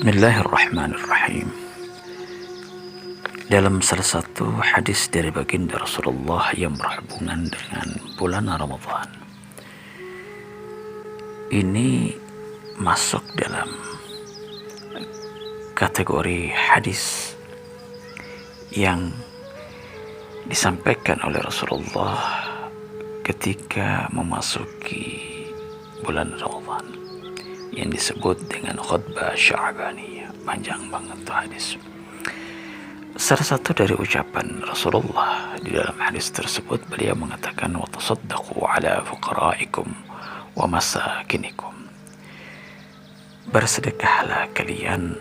Bismillahirrahmanirrahim. Dalam salah satu hadis dari baginda Rasulullah yang berhubungan dengan bulan Ramadan, ini masuk dalam kategori hadis yang disampaikan oleh Rasulullah ketika memasuki bulan Ramadan, yang disebut dengan khutbah Sya'baniyah. Panjang banget tuh hadis. Salah satu dari ucapan Rasulullah di dalam hadis tersebut, beliau mengatakan, wa tasaddaqu ala fuqara'ikum wa masakinikum. Bersedekahlah kalian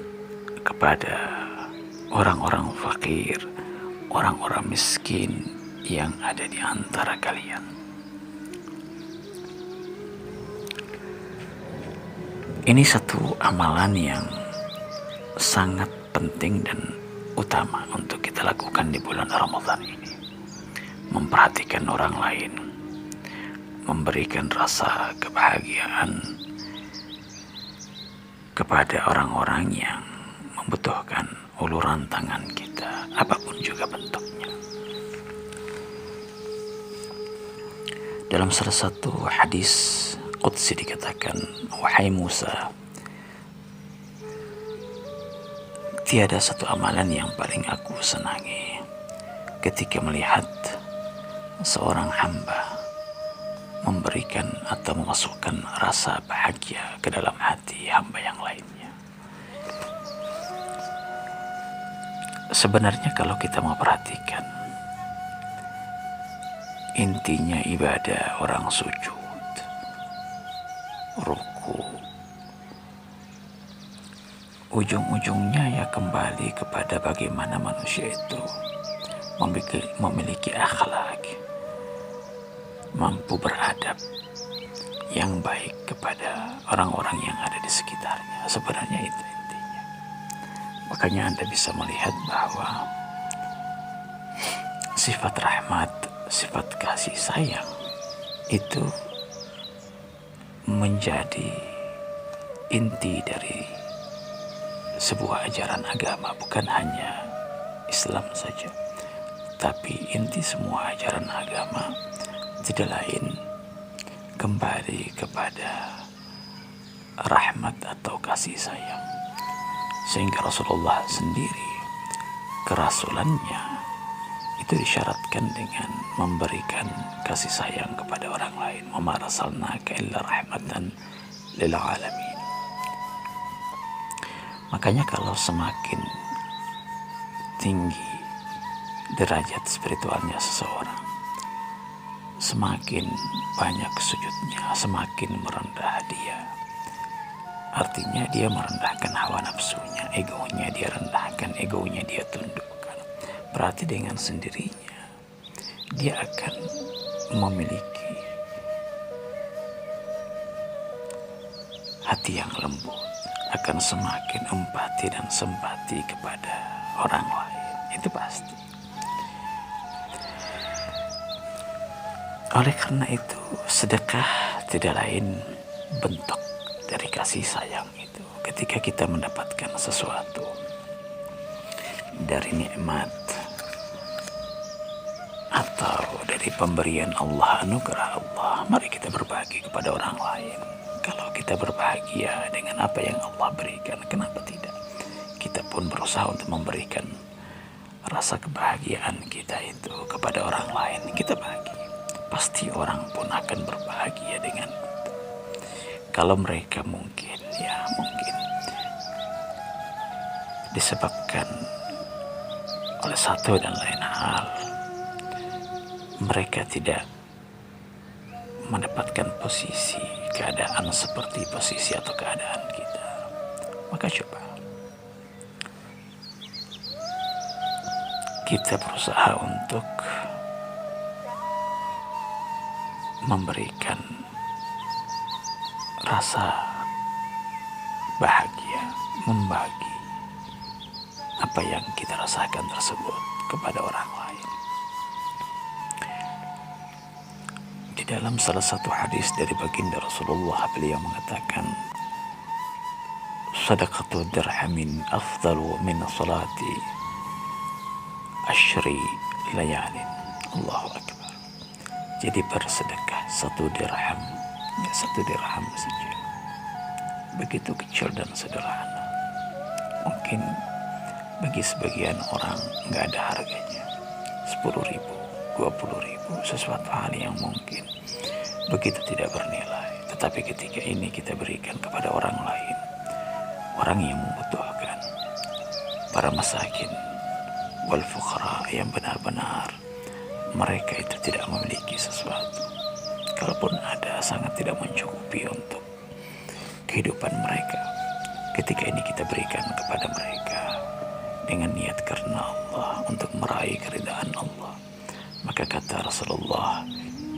kepada orang-orang fakir, orang-orang miskin yang ada di antara kalian. Ini satu amalan yang sangat penting dan utama untuk kita lakukan di bulan Ramadan ini. Memperhatikan orang lain, memberikan rasa kebahagiaan kepada orang-orang yang membutuhkan uluran tangan kita, apapun juga bentuknya. Dalam salah satu hadis Qudsi dikatakan, wahai Musa, tiada satu amalan yang paling aku senangi ketika melihat seorang hamba memberikan atau memasukkan rasa bahagia ke dalam hati hamba yang lainnya. Sebenarnya kalau kita mau perhatikan, intinya ibadah orang sujud, ruku, ujung-ujungnya ya kembali kepada bagaimana manusia itu memiliki akhlak, mampu beradab yang baik kepada orang-orang yang ada di sekitarnya. Sebenarnya itu intinya. Makanya Anda bisa melihat bahwa sifat rahmat, sifat kasih sayang itu menjadi inti dari sebuah ajaran agama, bukan hanya Islam saja, tapi inti semua ajaran agama tidak lain kembali kepada rahmat atau kasih sayang. Sehingga Rasulullah sendiri, kerasulannya itu disyaratkan dengan memberikan kasih sayang kepada orang lain. Wa ma arsalnaka illa rahmatan lil alamin. Makanya kalau semakin tinggi derajat spiritualnya seseorang, semakin banyak sujudnya, semakin merendah dia. Artinya dia merendahkan hawa nafsunya, egonya dia rendahkan, egonya dia tundukkan. Berarti dengan sendirinya dia akan memiliki hati yang lembut, akan semakin empati dan simpati kepada orang lain. Itu pasti. Oleh karena itu, sedekah tidak lain bentuk dari kasih sayang itu. Ketika kita mendapatkan sesuatu dari nikmat atau dari pemberian Allah, anugerah Allah, mari kita berbagi kepada orang lain. Kalau kita berbahagia dengan apa yang Allah berikan, kenapa tidak? Kita pun berusaha untuk memberikan rasa kebahagiaan kita itu kepada orang lain. Kita bagi, pasti orang pun akan berbahagia dengan itu. Kalau mereka mungkin disebabkan oleh satu dan lain hal, mereka tidak mendapatkan posisi, keadaan seperti posisi atau keadaan kita, maka coba kita berusaha untuk memberikan rasa bahagia, membagi apa yang kita rasakan tersebut kepada orang lain. Di dalam salah satu hadis dari baginda Rasulullah, beliau mengatakan, sadaqatu dirhamin afdalu min salati asyri layalin. Allahu Akbar. Jadi bersedekah 1 dirham, ya 1 dirham saja, begitu kecil dan sederhana. Mungkin bagi sebagian orang nggak ada harganya, 10.000, 20.000, sesuatu hal yang mungkin begitu tidak bernilai. Tetapi ketika ini kita berikan kepada orang lain, orang yang membutuhkan, para masakin wal fuqara yang benar-benar mereka itu tidak memiliki sesuatu, kalaupun ada sangat tidak mencukupi untuk kehidupan mereka. Ketika ini kita berikan kepada mereka dengan niat karena Allah, untuk meraih keridhaan Allah, maka kata Rasulullah,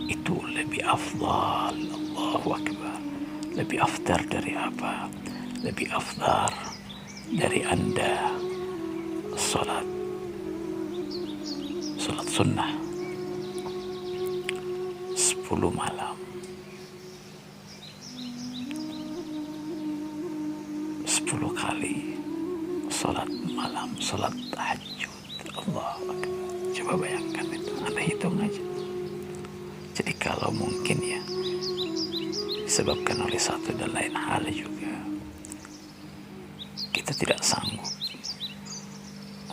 itu lebih afdal. Allahu Akbar. Lebih afdal dari apa? Lebih afdal dari Anda salat sunnah 10 malam, 10 kali salat malam, salat tahajud. Allah Akbar. Coba bayangkan itu, Anda hitung aja. Jadi kalau mungkin ya disebabkan oleh satu dan lain hal juga kita tidak sanggup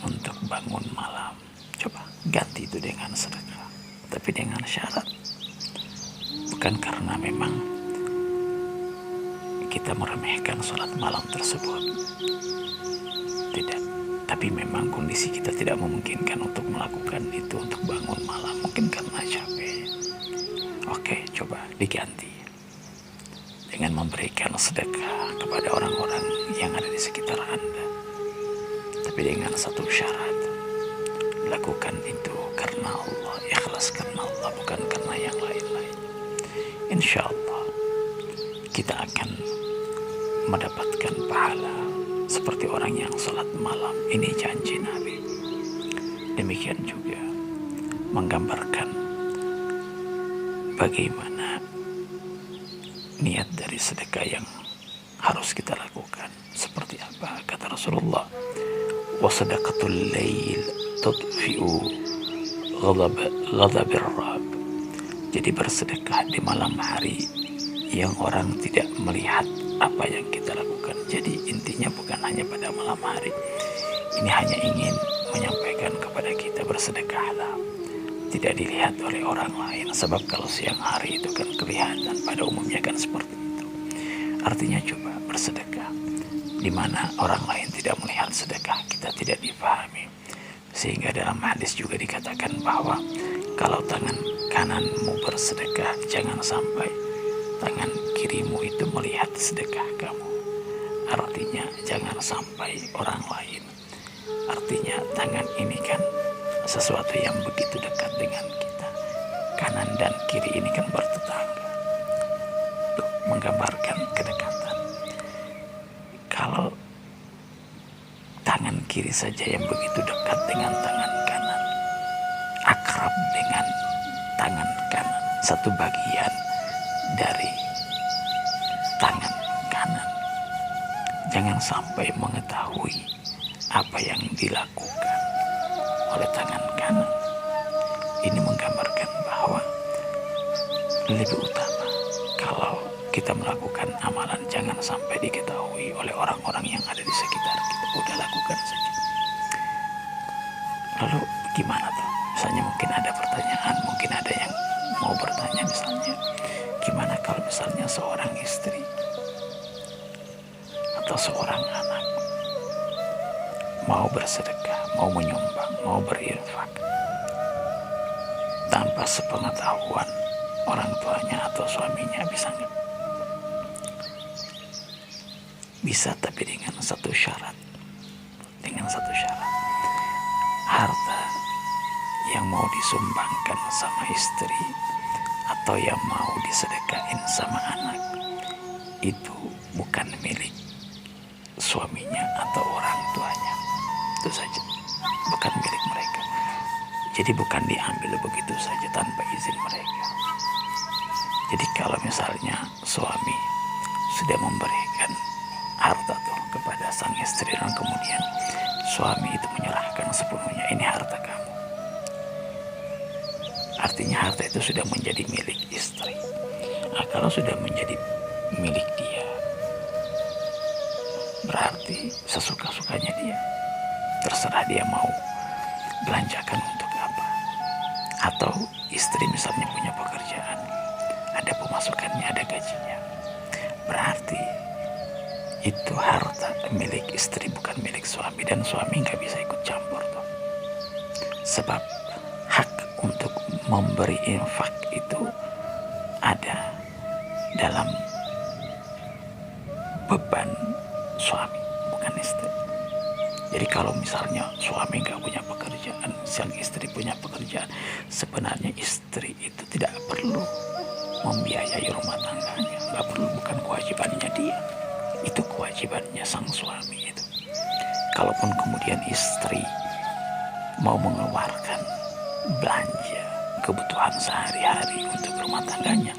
untuk bangun malam, coba ganti itu dengan sedekah, tapi dengan syarat. Bukan karena memang kita meremehkan sholat malam tersebut, tidak, tapi memang kondisi kita tidak memungkinkan untuk melakukan itu, untuk bangun malam, mungkin karena capek. Oke, coba diganti dengan memberikan sedekah kepada orang-orang yang ada di sekitar Anda, tapi dengan satu syarat: lakukan itu karena Allah, ikhlas karena Allah, bukan karena yang lain-lain. Insya Allah kita akan mendapatkan pahala seperti orang yang salat malam. Ini janji Nabi. Demikian juga menggambarkan bagaimana niat dari sedekah yang harus kita lakukan. Seperti apa kata Rasulullah, wa sadaqatul lail tudfi'u ghadabir rabb. Jadi bersedekah di malam hari yang orang tidak melihat apa yang kita lakukan. Jadi intinya bukan hanya pada malam hari. Ini hanya ingin menyampaikan kepada kita, bersedekahlah, tidak dilihat oleh orang lain. Sebab kalau siang hari itu kan kelihatan, pada umumnya kan seperti itu. Artinya coba bersedekah di mana orang lain tidak melihat sedekah kita, tidak dipahami. Sehingga dalam hadis juga dikatakan bahwa kalau tangan kananmu bersedekah, jangan sampai tangan kirimu itu melihat sedekah kamu. Artinya jangan sampai orang lain. Artinya tangan ini kan sesuatu yang begitu dekat dengan kita. Kanan dan kiri ini kan bertetangga. Tuh, menggambarkan kedekatan. Kalau tangan kiri saja yang begitu dekat dengan tangan kanan, akrab dengan tangan kanan, satu bagian dari tangan kanan, jangan sampai mengetahui apa yang dilakukan oleh tangan kanan. Ini menggambarkan bahwa lebih utama kalau kita melakukan amalan jangan sampai diketahui oleh orang-orang yang ada di sekitar kita. Udah lakukan saja. Lalu gimana tuh? Misalnya mungkin ada pertanyaan, mungkin ada yang mau bertanya, misalnya gimana kalau misalnya seorang istri atau seorang anak mau bersedekah, mau menyumbang, mau berinfak tanpa sepengetahuan orang tuanya atau suaminya, bisa nggak? Bisa, tapi dengan satu syarat. Dengan satu syarat, harta yang mau disumbangkan sama istri atau yang mau disedekahin sama anak itu bukan milik suaminya atau orang tuanya. Itu saja, bukan milik mereka. Jadi bukan diambil begitu saja tanpa izin mereka. Jadi kalau misalnya suami sudah memberikan harta tuh kepada sang istri, dan kemudian suami itu menyerahkan sepenuhnya, ini harta kamu. Artinya harta itu sudah menjadi milik istri. Nah, kalau sudah menjadi milik dia, berarti sesuka-sukanya dia. Terserah dia mau belanjakan untuk apa. Atau istri misalnya punya pekerjaan, ada pemasukannya, ada gajinya, berarti itu harta milik istri, bukan milik suami. Dan suami nggak bisa ikut campur tuh. Sebab hak untuk memberi infak itu ada dalam beban suami, bukan istri. Jadi kalau misalnya suami nggak punya pekerjaan, sang istri punya pekerjaan, sebenarnya istri itu tidak perlu membiayai rumah tangganya, nggak perlu, bukan kewajibannya dia, itu kewajibannya sang suami itu. Kalaupun kemudian istri mau mengeluarkan belanja kebutuhan sehari-hari untuk rumah tangganya,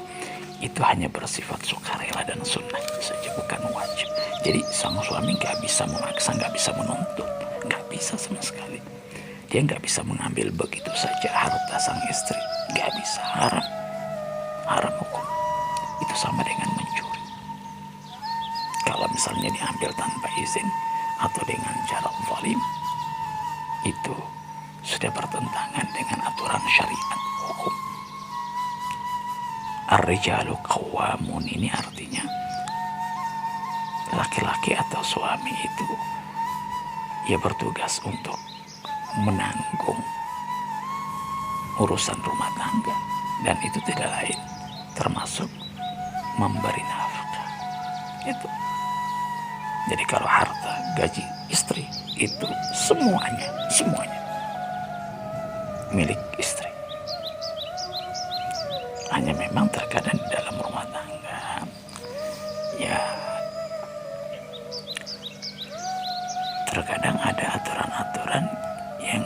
itu hanya bersifat sukarela dan sunnah saja, bukan wajib. Jadi sang suami nggak bisa memaksa, nggak bisa menuntut, nggak bisa sama sekali. Dia nggak bisa mengambil begitu saja harta sang istri, nggak bisa, haram, haram hukum. Itu sama dengan mencuri. Kalau misalnya diambil tanpa izin atau dengan cara zalim, itu sudah bertentangan dengan aturan syariat hukum. Ar-rijalu qawwamun, ini artinya laki-laki atau suami itu ia bertugas untuk menanggung urusan rumah tangga, dan itu tidak lain termasuk memberi nafkah. Itu. Jadi kalau harta gaji istri itu semuanya milik istri. Hanya memang terkadang di dalam rumah tangga, ya terkadang ada aturan-aturan yang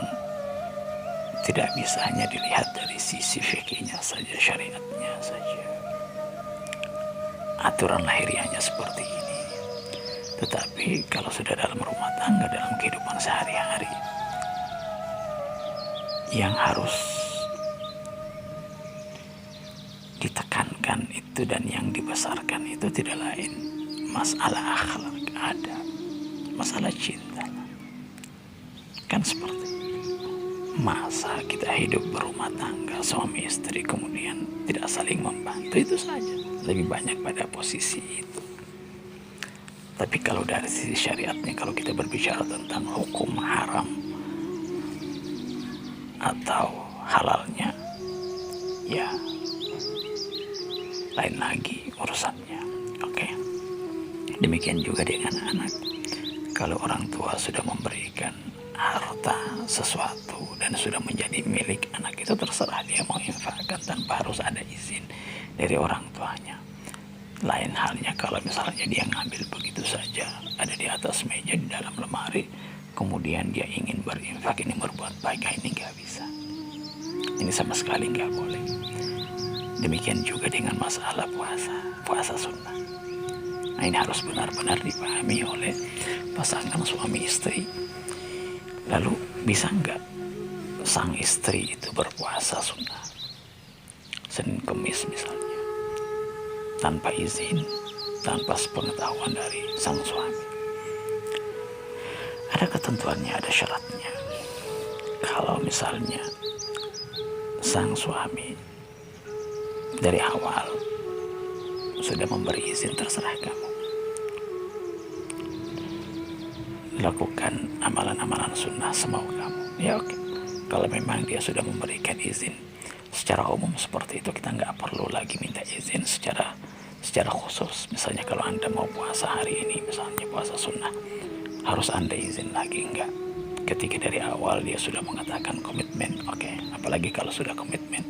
tidak bisa hanya dilihat dari sisi fikihnya saja, syariatnya saja. Aturan lahiriahnya seperti ini. Tetapi kalau sudah dalam rumah tangga, dalam kehidupan sehari-hari, yang harus ditekankan itu dan yang dibesarkan itu tidak lain masalah akhlak, adab, masalah cinta. Kan seperti masa kita hidup berumah tangga suami istri kemudian tidak saling membantu, itu saja. Lebih banyak pada posisi itu. Tapi kalau dari sisi syariatnya, kalau kita berbicara tentang hukum haram atau halalnya, ya lain lagi urusannya. Oke. Demikian juga dengan anak. Kalau orang tua sudah memberikan harta sesuatu dan sudah menjadi milik anak, itu terserah dia mau infakkan tanpa harus ada izin dari orang tuanya. Lain halnya kalau misalnya dia ngambil begitu saja, ada di atas meja, di dalam lemari, kemudian dia ingin berinfak, ini berbuat baik, ini nggak bisa. Ini sama sekali nggak boleh. Demikian juga dengan masalah puasa sunnah. Nah, ini harus benar-benar dipahami oleh pasangan suami istri. Lalu bisa nggak sang istri itu berpuasa sunnah Senin Kemis misalnya, tanpa izin, tanpa sepengetahuan dari sang suami? Ada ketentuannya, ada syaratnya. Kalau misalnya sang suami dari awal sudah memberi izin, terserah kamu lakukan amalan-amalan sunnah semau kamu, ya oke. Kalau memang dia sudah memberikan izin secara umum seperti itu, kita nggak perlu lagi minta izin secara khusus. Misalnya kalau Anda mau puasa hari ini, misalnya puasa sunnah, harus Anda izin lagi? Enggak. Ketika dari awal dia sudah mengatakan komitmen, oke. Apalagi kalau sudah komitmen.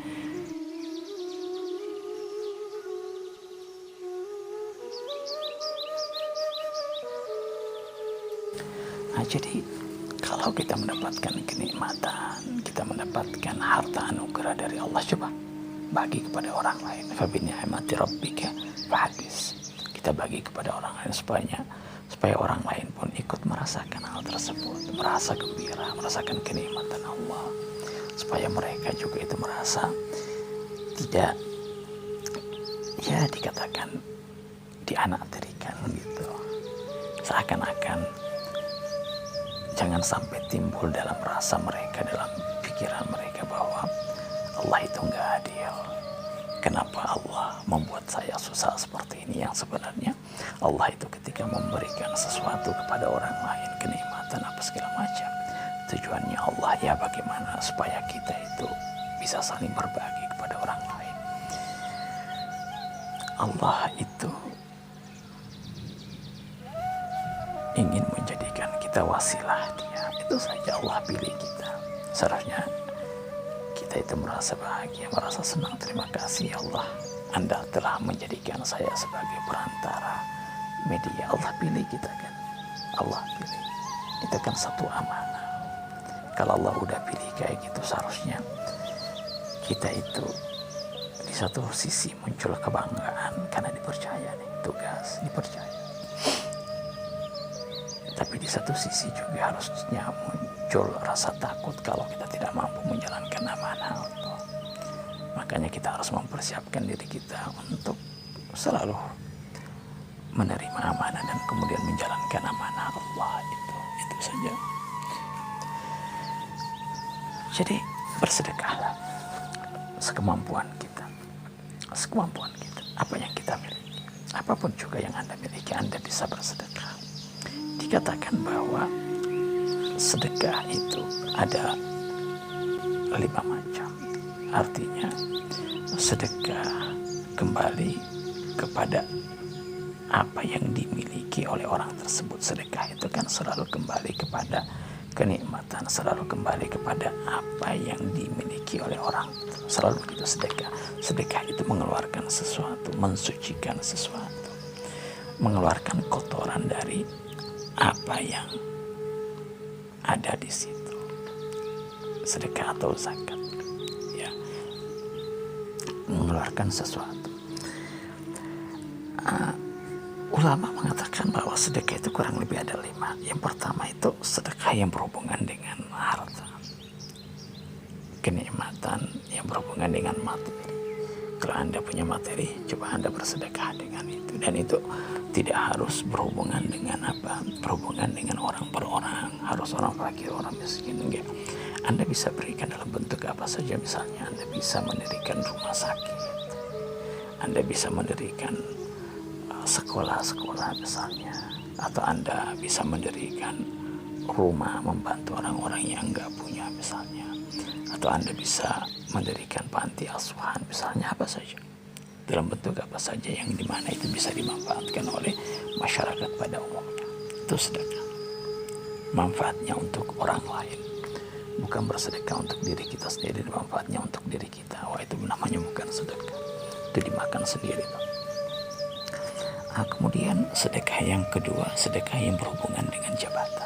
Nah, jadi kalau kita mendapatkan kenikmatan, kita mendapatkan harta anugerah dari Allah, coba bagi kepada orang lain. Fa bi ni'mati rabbika fahaddits. Kita bagi kepada orang lain supaya supaya orang lain pun ikut merasakan hal tersebut, merasa gembira, merasakan kenikmatan Allah, supaya mereka juga itu merasa tidak, ya dikatakan dianaktirikan gitu, seakan-akan jangan sampai timbul dalam rasa mereka, dalam pikiran mereka bahwa Allah itu nggak adil. Kenapa Allah membuat saya susah seperti ini? Yang sebenarnya Allah itu ketika memberikan sesuatu kepada orang lain, kenikmatan apa segala macam, tujuannya Allah ya bagaimana supaya kita itu bisa saling berbagi kepada orang lain. Allah itu ingin menjadikan kita wasilah Dia. Itu saja Allah pilih kita. Seharusnya kita itu merasa bahagia, merasa senang. Terima kasih ya Allah, Anda telah menjadikan saya sebagai perantara media. Allah pilih kita kan, Allah pilih. Itu kan satu amanah. Kalau Allah udah pilih kayak gitu, seharusnya kita itu di satu sisi muncul kebanggaan karena dipercaya nih tugas, dipercaya. Tapi di satu sisi juga harusnya muncul rasa takut kalau kita tidak mampu menjalankan amanah Allah. Makanya kita harus mempersiapkan diri kita untuk selalu menerima amanah dan kemudian menjalankan amanah Allah itu saja. Jadi bersedekahlah sekemampuan kita, apa yang kita miliki, apapun juga yang Anda miliki, Anda bisa bersedekah. Dikatakan bahwa sedekah itu ada 5 macam. Artinya sedekah kembali kepada apa yang dimiliki oleh orang tersebut. Sedekah itu kan selalu kembali kepada kenikmatan, selalu kembali kepada apa yang dimiliki oleh orang. Selalu begitu sedekah. Sedekah itu mengeluarkan sesuatu, mensucikan sesuatu, mengeluarkan kotoran dari apa yang ada di situ. Sedekah atau zakat, ya, mengeluarkan sesuatu. Ulama mengatakan bahwa sedekah itu kurang lebih ada 5. Yang pertama itu sedekah yang berhubungan dengan harta, kenikmatan yang berhubungan dengan materi. Kalau Anda punya materi, coba Anda bersedekah dengan itu. Dan itu tidak harus berhubungan dengan apa? Berhubungan dengan orang per orang, harus orang fakir, orang miskin, enggak. Anda bisa berikan dalam bentuk apa saja. Misalnya Anda bisa mendirikan rumah sakit, Anda bisa mendirikan sekolah-sekolah misalnya, atau Anda bisa mendirikan rumah membantu orang-orang yang enggak punya misalnya, atau Anda bisa mendirikan panti asuhan misalnya, apa saja, dalam bentuk apa saja yang dimana itu bisa dimanfaatkan oleh masyarakat pada umumnya. Itu sedekah. Manfaatnya untuk orang lain, bukan bersedekah untuk diri kita sendiri, manfaatnya untuk diri kita. Wah, itu namanya bukan sedekah, itu dimakan sendiri. Kemudian sedekah yang kedua, sedekah yang berhubungan dengan jabatan.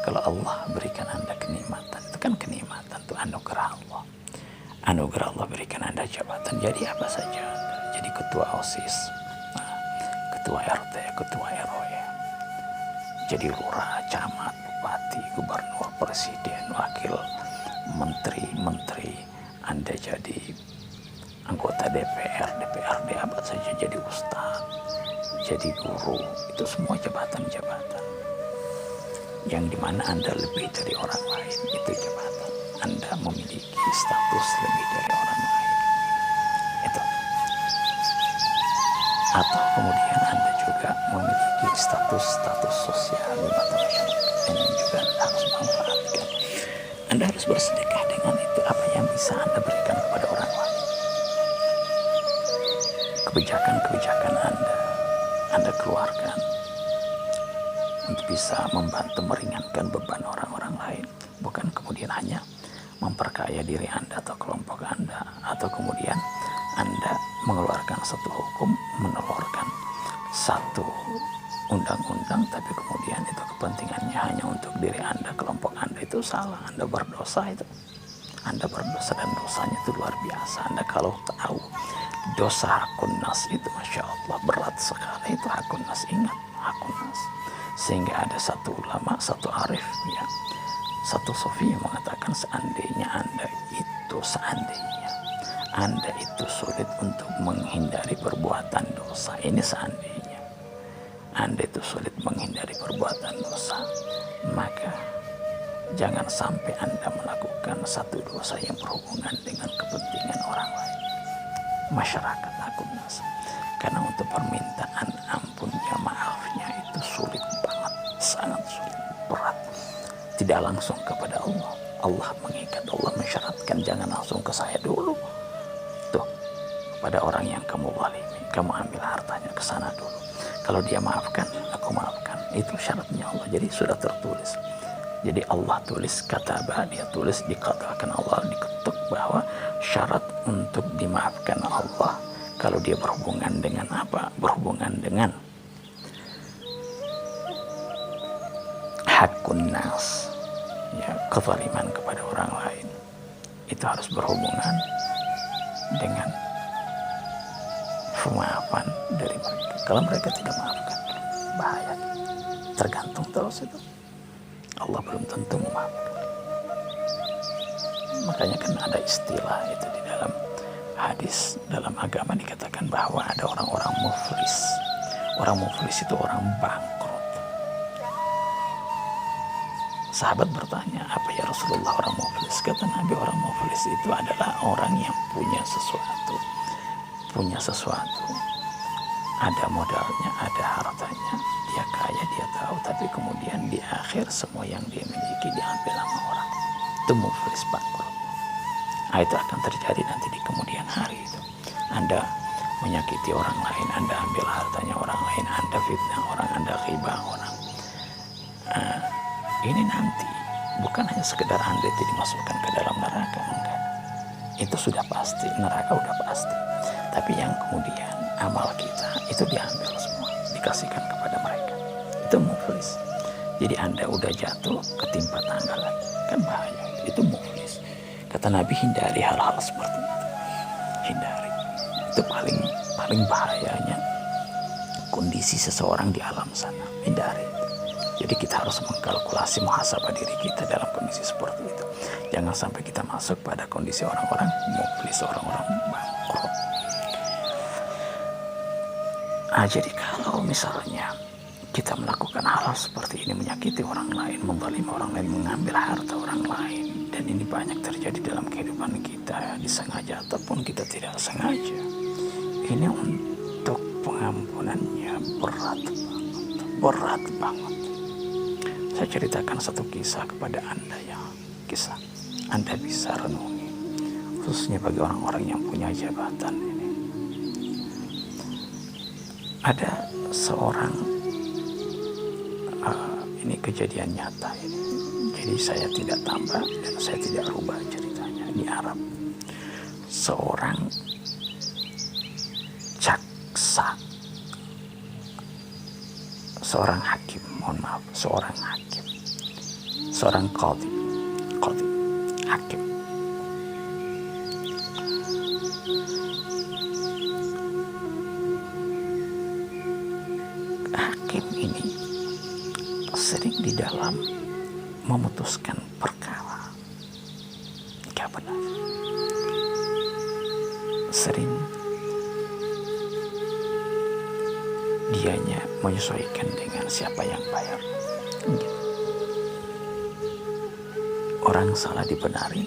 Kalau Allah berikan Anda kenikmatan, itu kan kenikmatan, itu anugerah Allah. Anugerah Allah berikan Anda jabatan, jadi apa saja. Jadi ketua OSIS, ketua RT, ketua RW, jadi lurah, camat, bupati, gubernur, presiden, wakil, menteri, Anda jadi anggota DPR, DPRD, apa saja, jadi ustaz, jadi guru, itu semua jabatan-jabatan yang dimana Anda lebih dari orang lain, itu jabatan. Anda memiliki status lebih dari orang lain, itu. Atau kemudian Anda juga memiliki status sosial di mata masyarakat, ini juga Anda harus manfaatkan. Anda harus bersedekah dengan itu, apa yang bisa Anda berikan kepada orang lain. Kebijakan-kebijakan Anda keluarkan untuk bisa membantu meringankan beban orang-orang lain, bukan kemudian hanya memperkaya diri Anda atau kelompok Anda, atau kemudian Anda mengeluarkan satu hukum, menelurkan satu undang-undang, tapi kemudian itu kepentingannya hanya untuk diri Anda, kelompok Anda. Itu salah. Anda berdosa itu. Anda berdosa, dan dosanya itu luar biasa. Anda kalau tahu dosa hakun nas itu, Masya Allah, berat sekali. Itu hakun nas, ingat, hakun nas. Sehingga ada satu ulama, satu arif, ya, satu sufi yang mengatakan seandainya Anda itu sulit untuk menghindari perbuatan dosa. Ini seandainya Anda itu sulit menghindari perbuatan dosa, maka jangan sampai Anda melakukan satu dosa yang berhubungan dengan kepentingan orang lain, masyarakat, akun nas. Karena untuk permintaan ampunnya, maafnya itu sulit banget, sangat sulit, berat. Tidak langsung kepada Allah. Allah mengikat, Allah mensyaratkan jangan langsung ke saya dulu. Tuh, pada orang yang kamu zalimi, kamu ambil hartanya ke sana dulu. Kalau dia maafkan, aku maafkan. Itu syaratnya Allah. Jadi sudah tertulis. Jadi Allah tulis, kataba, dia tulis, dikatakan Allah, diketuk bahwa syarat untuk dimaafkan Allah kalau dia berhubungan dengan apa? Berhubungan dengan hakun nas, ya, kezaliman kepada orang lain. Itu harus berhubungan dengan pemaafan dari mereka. Kalau mereka tidak maafkan, bahaya. Tergantung terus itu. Allah belum tentu memaafkan. Makanya kan ada istilah itu di dalam hadis, dalam agama dikatakan bahwa ada orang-orang muflis. Orang muflis itu orang bangkrut. Sahabat bertanya, apa ya Rasulullah orang muflis? Kata Nabi, orang muflis itu adalah orang yang punya sesuatu. Ada modalnya, ada hartanya, dia kaya, dia tahu, tapi kemudian di akhir semua yang dia miliki diambil sama orang. Itu muflis, bangkrut. Nah, itu akan terjadi nanti di kemudian hari itu. Anda menyakiti orang lain, Anda ambil hartanya orang lain, Anda fitnah orang, Anda ghibah orang. Ini nanti bukan hanya sekedar Anda itu dimasukkan ke dalam neraka, enggak. Itu sudah pasti, neraka udah pasti. Tapi yang kemudian amal kita itu diambil semua, dikasihkan kepada mereka. Itu muflis. Jadi Anda udah jatuh, ketimpa tangga lagi, kan bahaya. Itu muflis. Kata Nabi, hindari hal-hal seperti itu. Hindari. Itu paling bahayanya kondisi seseorang di alam sana. Hindari. Jadi kita harus mengkalkulasi, muhasabah diri kita dalam kondisi seperti itu. Jangan sampai kita masuk pada kondisi orang-orang muflis, orang-orang bangkrut. Jadi kalau misalnya kita melakukan hal seperti ini, menyakiti orang lain, menzalimi orang lain, mengambil harta orang lain, dan ini banyak terjadi dalam kehidupan kita, disengaja ataupun kita tidak sengaja, ini untuk pengampunannya berat banget. Saya ceritakan satu kisah kepada Anda, ya, kisah Anda bisa renungi, khususnya bagi orang-orang yang punya jabatan ini. Ada seorang, ini kejadian nyata ini, jadi saya tidak tambah dan saya tidak rubah ceritanya, di Arab. Seorang jaksa, seorang hakim, seorang qadhi, hakim. Hakim ini sering di dalam memutuskan perkara gak benar. Sering dianya menyesuaikan dengan siapa yang bayar. Orang salah dibenari,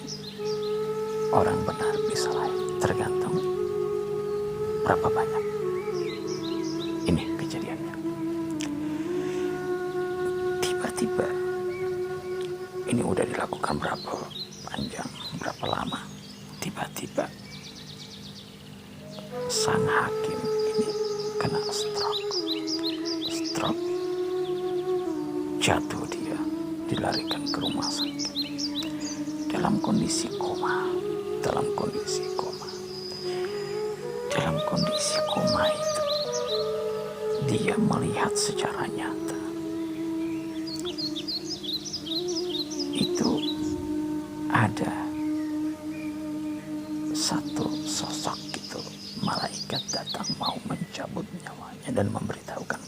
orang benar disalahi, tergantung berapa banyak. Ini kejadiannya. Tiba-tiba, ini udah dilakukan berapa panjang, berapa lama. Tiba-tiba sang hakim ini kena stroke, jatuh, dia dilarikan ke rumah sakit dalam kondisi koma. Dalam kondisi koma itu dia melihat secara nyata itu ada satu sosok gitu, malaikat datang mau mencabut nyawanya dan memberitahukan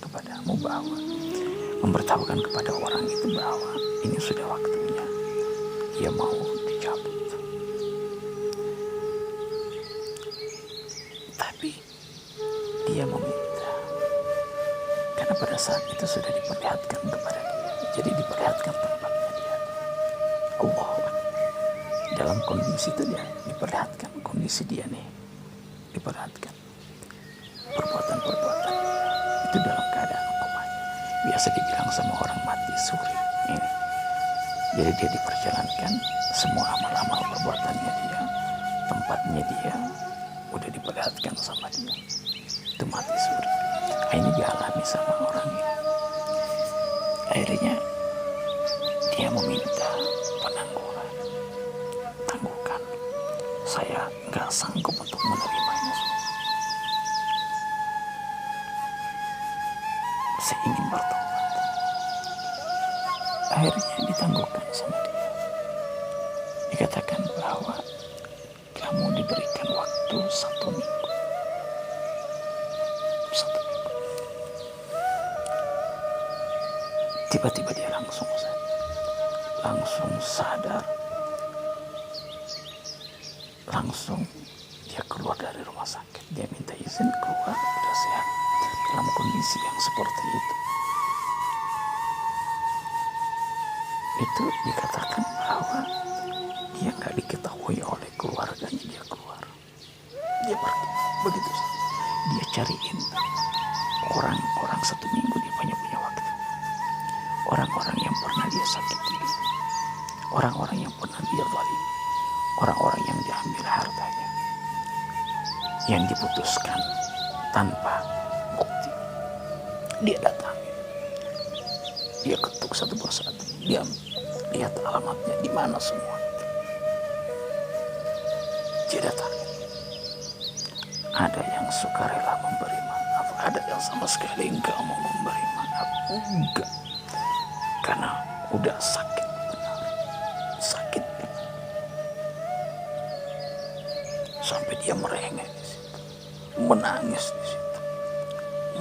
menunjukkan kepada orang itu bahwa ini sudah waktunya dia mau dicabut. Tapi dia meminta, karena pada saat itu sudah diperlihatkan kepada dia, jadi diperlihatkan tempatnya dia. Allah, dalam kondisi itu dia diperlihatkan kondisi dia nih, diperlihatkan perbuatan-perbuatan itu dalam keadaan komanya. Biasa dibilang sama orang mati suri ini. Jadi dia diperjalankan semua amal-amal perbuatannya dia, tempatnya dia udah diperlihatkan sama dia. Itu mati suri. Ini dialami sama orang ini. Akhirnya dia meminta penangguhan. Tangguhkan. Saya nggak sanggup untuk menerimanya semua. Saya ingin bertobat. Akhirnya ditangguhkan sama dia. Dikatakan bahwa kamu diberikan waktu 1 minggu. 1 minggu. Tiba-tiba dia langsung sadar. Langsung dia keluar dari rumah sakit. Dia minta izin keluar, udah sehat. Dalam kondisi yang seperti itu dikatakan bahwa dia nggak diketahui oleh keluarganya. Dia keluar, dia pergi begitu saja. Dia cariin orang-orang 1 minggu, dia banyak punya waktu, orang-orang yang pernah dia sakiti, orang-orang yang pernah dia zalim, orang-orang yang diambil hartanya, yang diputuskan tanpa bukti. Dia datang, dia ketuk satu persatu, dia lihat alamatnya di mana semua. Dia datang. Ada yang sukarela memberi maaf, ada yang sama sekali enggak mau memberi maaf. Enggak, karena udah sakit benar, sakit. Sampai dia merengek di situ, menangis di situ,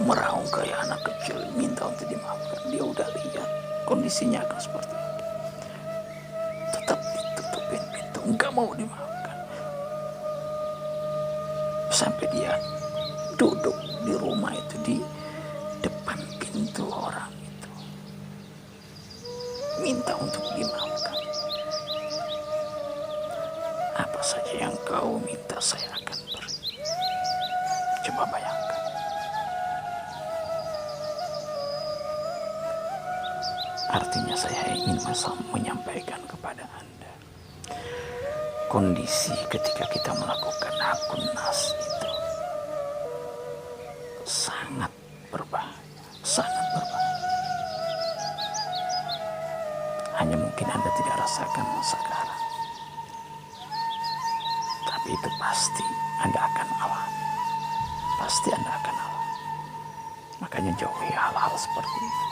meraung kayak anak kecil, minta untuk dimaafkan. Dia udah lihat kondisinya akan seperti itu, tetap ditutupin pintu, enggak mau dimaafkan. Sampai dia duduk di rumah itu, di depan pintu orang itu, minta untuk dimaafkan. Apa saja yang kau minta saya akan beri. Coba bayangkan. Artinya saya ingin menyampaikan kepada Anda, kondisi ketika kita melakukan hakun nas itu sangat berbahaya, sangat berbahaya. Hanya mungkin Anda tidak rasakan sekarang, tapi itu pasti Anda akan alami. Pasti Anda akan alami. Makanya jauhi hal-hal seperti itu.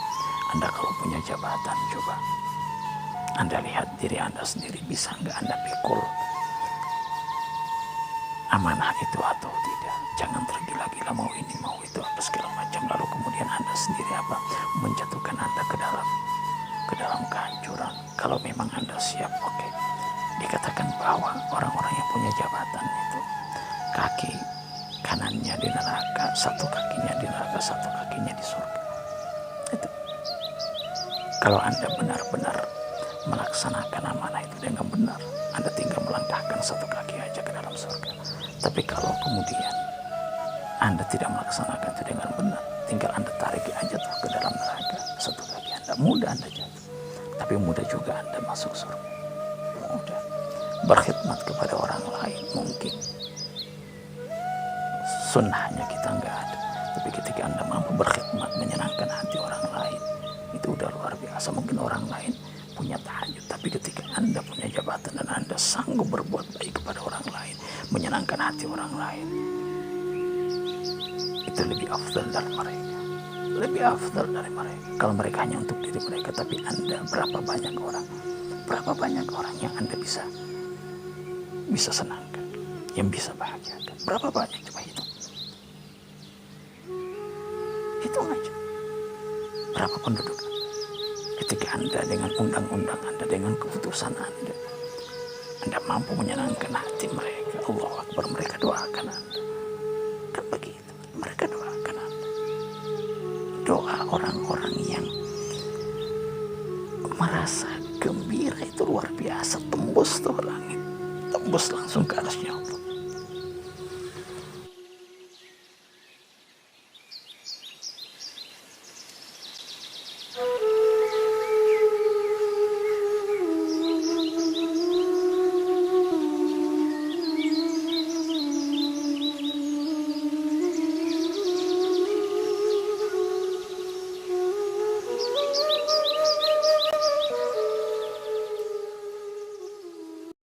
Anda kalau punya jabatan, coba Anda lihat diri Anda sendiri, bisa nggak Anda pikul amanah itu atau tidak. Jangan tergila-gila mau ini mau itu apa segala macam, lalu kemudian Anda sendiri menjatuhkan Anda ke dalam kehancuran. Kalau memang Anda siap, oke. Dikatakan bahwa orang-orang yang punya jabatan itu kaki kanannya di neraka, satu kakinya di neraka, satu kakinya di surga. Itu kalau Anda benar-benar melaksanakan amanah itu dengan benar, Anda tinggal melangkahkan satu kaki aja ke dalam surga. Tapi kalau kemudian Anda tidak melaksanakan itu dengan benar, tinggal Anda tarik aja tuh ke dalam neraka, satu kaki Anda, mudah Anda jatuh. Tapi mudah juga Anda masuk surga. Mudah. Berkhidmat kepada orang lain mungkin sunnahnya kita nggak ada, tapi ketika Anda mampu berkhidmat, menyenangkan hati orang lain, itu udah luar biasa. Mungkin orang lain punya tahajud, tapi ketika Anda punya jabatan dan Anda sanggup berbuat baik kepada orang lain, menyenangkan hati orang lain, itu lebih afdal dari mereka. Lebih afdal dari mereka. Kalau mereka hanya untuk diri mereka, tapi Anda berapa banyak orang yang Anda bisa senangkan, yang bisa bahagiakan. Berapa banyak, coba hitung aja. Berapa penduduk Anda? Ketika Anda dengan undang-undang Anda, dengan keputusan Anda mampu menyenangkan hati mereka, Allah Akbar, mereka doakan Anda. Kan begitu, mereka doakan Anda. Doa orang-orang yang merasa gembira itu luar biasa, tembus tuh langit, tembus langsung ke atasnya.